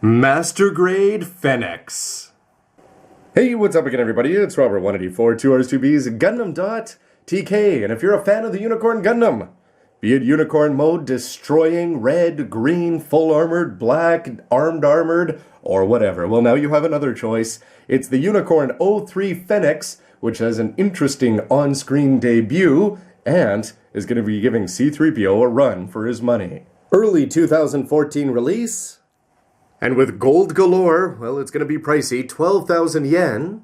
Master Grade Phenex. Hey, what's up again, everybody? It's Robert184, 2Rs2Bs, gundam.tk, and if you're a fan of the Unicorn Gundam, be it Unicorn mode, destroying, red, green, full armored, black, armored, or whatever, well, now you have another choice. It's the Unicorn 03 Phenex, which has an interesting on-screen debut, and is going to be giving C-3PO a run for his money. Early 2014 release. And with gold galore, well, it's going to be pricey, 12,000 yen.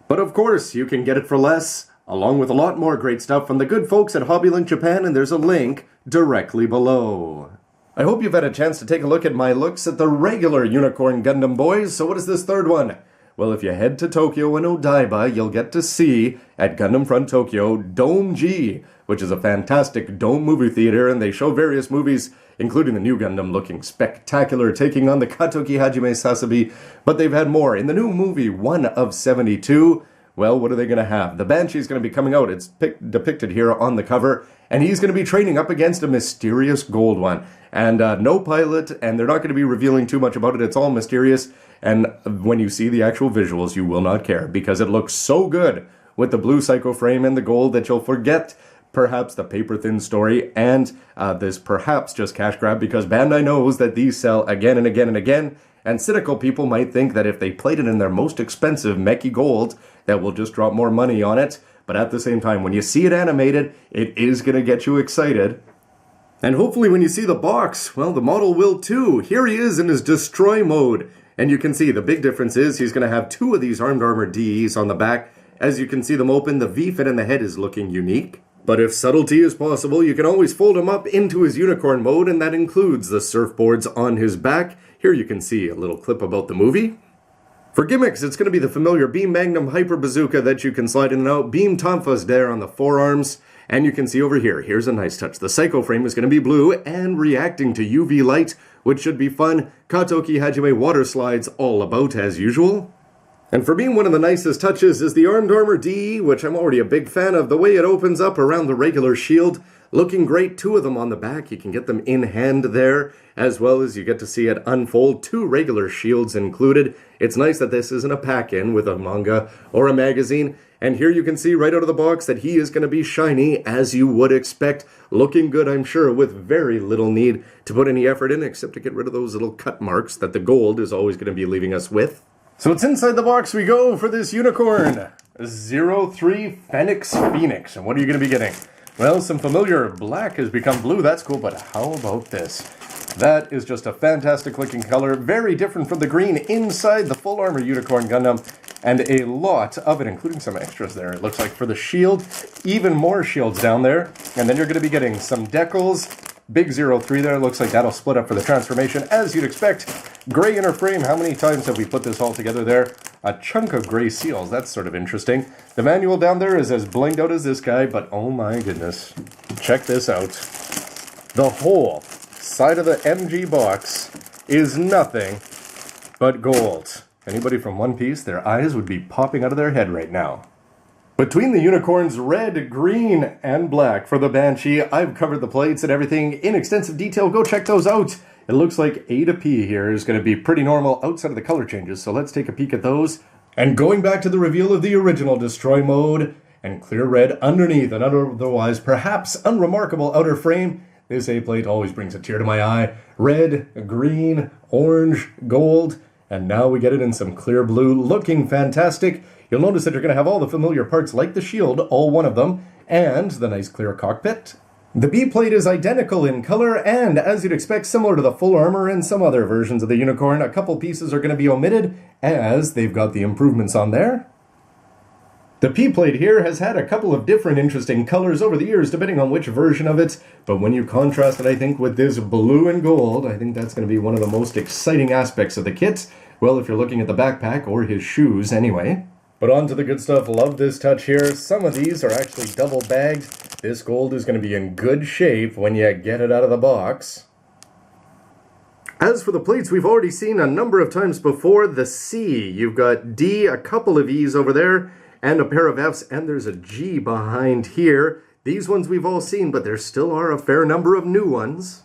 But of course, you can get it for less, along with a lot more great stuff from the good folks at HobbyLink Japan, and there's a link directly below. I hope you've had a chance to take a look at my looks at the regular Unicorn Gundam boys, so what is this third one? Well, if you head to Tokyo and Odaiba, you'll get to see, at Gundam Front Tokyo, Dome G, which is a fantastic dome movie theater, and they show various movies, including the new Gundam looking spectacular, taking on the Katoki Hajime Sasabi, but they've had more. In the new movie, 1 of 72, well, what are they going to have? The Banshee's going to be coming out, it's depicted here on the cover, and he's going to be training up against a mysterious gold one. And no pilot, and they're not going to be revealing too much about it, it's all mysterious, and when you see the actual visuals, you will not care, because it looks so good with the blue psycho frame and the gold that you'll forget perhaps the paper-thin story, and this perhaps just cash grab, because Bandai knows that these sell again and again and again, and cynical people might think that if they played it in their most expensive Meki Gold, that we'll just drop more money on it, but at the same time, when you see it animated, it is going to get you excited. And hopefully when you see the box, well, the model will too. Here he is in his destroy mode, and you can see the big difference is he's going to have 2 of these armed armor DEs on the back. As you can see them open, the V-fit in the head is looking unique. But if subtlety is possible, you can always fold him up into his unicorn mode, and that includes the surfboards on his back. Here you can see a little clip about the movie. For gimmicks, it's going to be the familiar Beam Magnum Hyper Bazooka that you can slide in and out, Beam Tonfas there on the forearms, and you can see over here, here's a nice touch. The Psycho frame is going to be blue and reacting to UV light, which should be fun. Katoki Hajime water slides all about as usual. And for being one of the nicest touches is the Armed Armor DE, which I'm already a big fan of. The way it opens up around the regular shield, looking great. 2 of them on the back. You can get them in hand there, as well as you get to see it unfold. 2 regular shields included. It's nice that this isn't a pack-in with a manga or a magazine. And here you can see right out of the box that he is going to be shiny, as you would expect. Looking good, I'm sure, with very little need to put any effort in, except to get rid of those little cut marks that the gold is always going to be leaving us with. So it's inside the box we go for this Unicorn 03 Phenex Phoenix. And what are you going to be getting? Well, some familiar black has become blue. That's cool, but how about this? That is just a fantastic looking color. Very different from the green inside the full armor Unicorn Gundam. And a lot of it, including some extras there. It looks like for the shield, even more shields down there. And then you're going to be getting some decals. Big 03 there, looks like that'll split up for the transformation, as you'd expect. Gray inner frame, how many times have we put this all together there? A chunk of gray seals, that's sort of interesting. The manual down there is as blinged out as this guy, but oh my goodness. Check this out. The whole side of the MG box is nothing but gold. Anybody from One Piece, their eyes would be popping out of their head right now. Between the unicorns red, green, and black for the Banshee, I've covered the plates and everything in extensive detail. Go check those out. It looks like A to P here is going to be pretty normal outside of the color changes, so let's take a peek at those. And going back to the reveal of the original Destroy mode, and clear red underneath an otherwise perhaps unremarkable outer frame, this A-plate always brings a tear to my eye. Red, green, orange, gold, and now we get it in some clear blue, looking fantastic. You'll notice that you're going to have all the familiar parts like the shield, all 1 of them, and the nice clear cockpit. The B-plate is identical in color, and as you'd expect, similar to the full armor and some other versions of the Unicorn. A couple pieces are going to be omitted, as they've got the improvements on there. The P-plate here has had a couple of different interesting colors over the years, depending on which version of it, but when you contrast it, I think, with this blue and gold, I think that's going to be one of the most exciting aspects of the kit. Well, if you're looking at the backpack, or his shoes anyway. But on to the good stuff. Love this touch here. Some of these are actually double bagged. This gold is going to be in good shape when you get it out of the box. As for the plates, we've already seen a number of times before. The C, you've got D, a couple of E's over there, and a pair of F's, and there's a G behind here. These ones we've all seen, but there still are a fair number of new ones.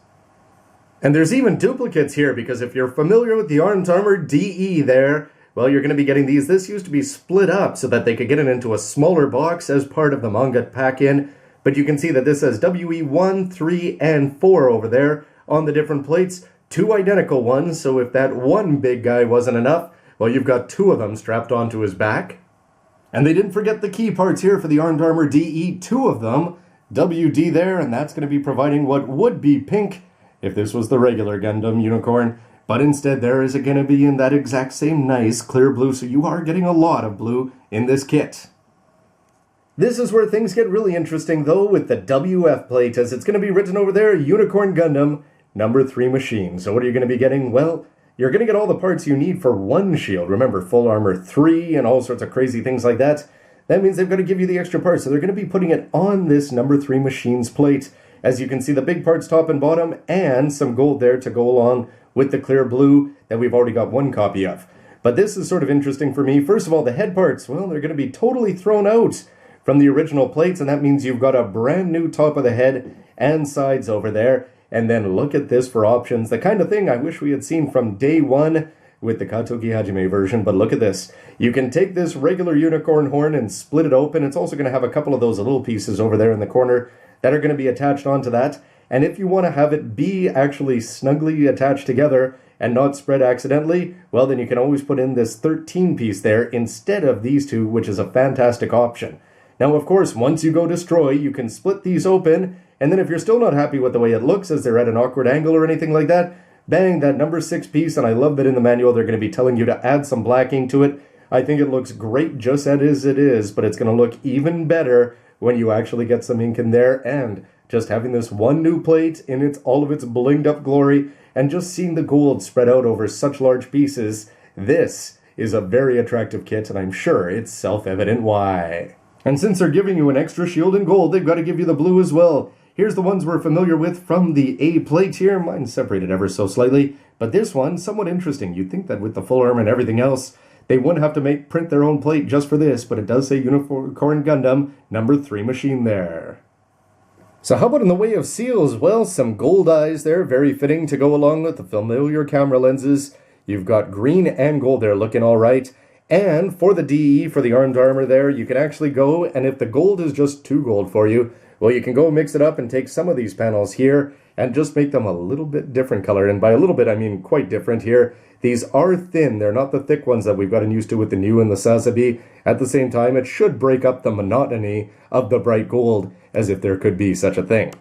And there's even duplicates here, because if you're familiar with the Armed Armor DE there, well, you're going to be getting these. This used to be split up so that they could get it into a smaller box as part of the manga pack-in. But you can see that this says WE1, 3, and 4 over there on the different plates. 2 identical ones, so if that one big guy wasn't enough, well, you've got 2 of them strapped onto his back. And they didn't forget the key parts here for the Armed Armor DE, 2 of them. WD there, and that's going to be providing what would be pink if this was the regular Gundam Unicorn. But instead, there is going to be in that exact same nice clear blue, so you are getting a lot of blue in this kit. This is where things get really interesting, though, with the WF plate, as it's going to be written over there, Unicorn Gundam number 3 machine. So what are you going to be getting? Well, you're going to get all the parts you need for one shield. Remember, full armor 3 and all sorts of crazy things like that. That means they've got to give you the extra parts, so they're going to be putting it on this number 3 machine's plate. As you can see, the big parts top and bottom, and some gold there to go along with the clear blue that we've already got 1 copy of. But this is sort of interesting for me. First of all, the head parts, well, they're going to be totally thrown out from the original plates, and that means you've got a brand new top of the head and sides over there. And then look at this for options, the kind of thing I wish we had seen from day 1 with the Katoki Hajime version. But look at this. You can take this regular unicorn horn and split it open. It's also going to have a couple of those little pieces over there in the corner that are going to be attached onto that. And if you want to have it be actually snugly attached together and not spread accidentally, well, then you can always put in this 13 piece there instead of these 2, which is a fantastic option. Now, of course, once you go destroy, you can split these open, and then if you're still not happy with the way it looks, as they're at an awkward angle or anything like that, bang, that number 6 piece, and I love that in the manual they're going to be telling you to add some blacking to it. I think it looks great just as it is, but it's going to look even better when you actually get some ink in there, and just having this one new plate in all of its blinged up glory, and just seeing the gold spread out over such large pieces, this is a very attractive kit, and I'm sure it's self-evident why. And since they're giving you an extra shield in gold, they've got to give you the blue as well. Here's the ones we're familiar with from the A plate here. Mine's separated ever so slightly, but this one, somewhat interesting. You'd think that with the full armor and everything else, they wouldn't have to print their own plate just for this, but it does say Unicorn Gundam number 3 machine there. So how about in the way of seals? Well, some gold eyes there, very fitting to go along with the familiar camera lenses. You've got green and gold there looking all right. And for the DE, for the armed armor there, you can actually go, and if the gold is just too gold for you, well, you can go mix it up and take some of these panels here and just make them a little bit different color. And by a little bit, I mean quite different here. These are thin. They're not the thick ones that we've gotten used to with the new and the Sazabi. At the same time, it should break up the monotony of the bright gold, as if there could be such a thing.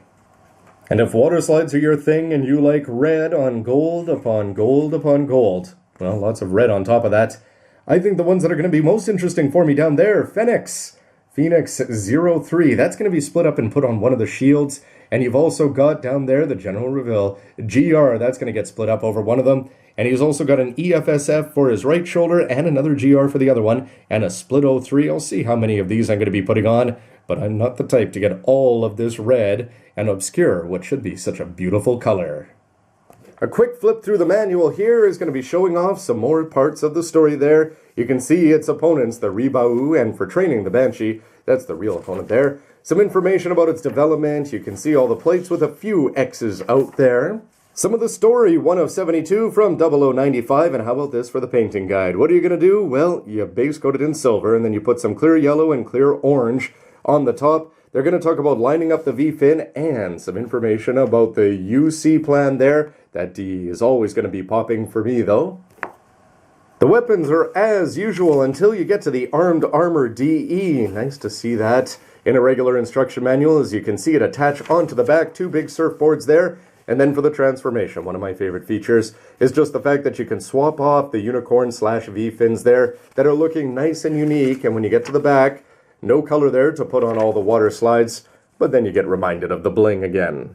And if water slides are your thing and you like red on gold upon gold upon gold, well, lots of red on top of that, I think the ones that are going to be most interesting for me down there, Phenex 03, that's going to be split up and put on one of the shields. And you've also got down there the General Reveal GR, that's going to get split up over one of them. And he's also got an EFSF for his right shoulder and another GR for the other one, and a split 03. I'll see how many of these I'm going to be putting on, but I'm not the type to get all of this red and obscure what should be such a beautiful color. A quick flip through the manual here is going to be showing off some more parts of the story there. You can see its opponents, the Ribau, and for training the Banshee, that's the real opponent there. Some information about its development. You can see all the plates with a few X's out there. Some of the story, 1 of 72 from 0095, and how about this for the painting guide? What are you going to do? Well, you base coat it in silver, and then you put some clear yellow and clear orange on the top. They're going to talk about lining up the V-fin and some information about the UC plan there. That D is always going to be popping for me, though. The weapons are as usual until you get to the Armed Armor DE. Nice to see that in a regular instruction manual. As you can see it attached onto the back, 2 big surfboards there. And then for the transformation, one of my favorite features is just the fact that you can swap off the unicorn / V fins there that are looking nice and unique. And when you get to the back, no color there to put on all the water slides, but then you get reminded of the bling again.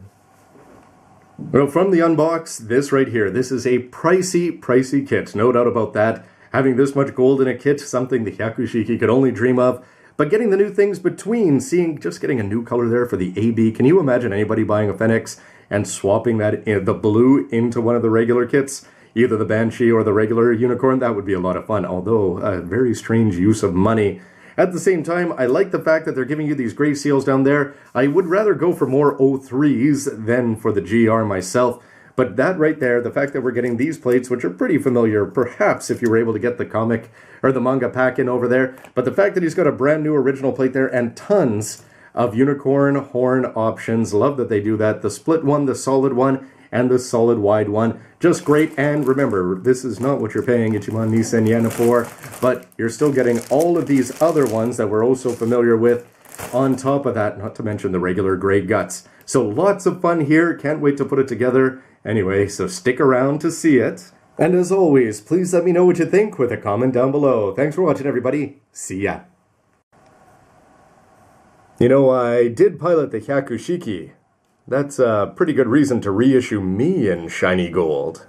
Well, from the Unbox, this right here, this is a pricey kit, no doubt about that. Having this much gold in a kit, something the Hyakushiki could only dream of. But getting the new things between, just getting a new color there for the AB. Can you imagine anybody buying a Phenex and swapping that, the blue into one of the regular kits? Either the Banshee or the regular Unicorn? That would be a lot of fun, although a very strange use of money. At the same time, I like the fact that they're giving you these gray seals down there. I would rather go for more 03s than for the GR myself. But that right there, the fact that we're getting these plates, which are pretty familiar, perhaps if you were able to get the comic or the manga pack in over there, but the fact that he's got a brand new original plate there and tons of unicorn horn options. Love that they do that. The split one, the solid one, and the solid wide one. Just great. And remember, this is not what you're paying Ichiman Nisen yen for, but you're still getting all of these other ones that we're also familiar with on top of that, not to mention the regular gray guts. So lots of fun here. Can't wait to put it together. Anyway, so stick around to see it. And as always, please let me know what you think with a comment down below. Thanks for watching, everybody. See ya. You know, I did pilot the Hyakushiki. That's a pretty good reason to reissue me in shiny gold.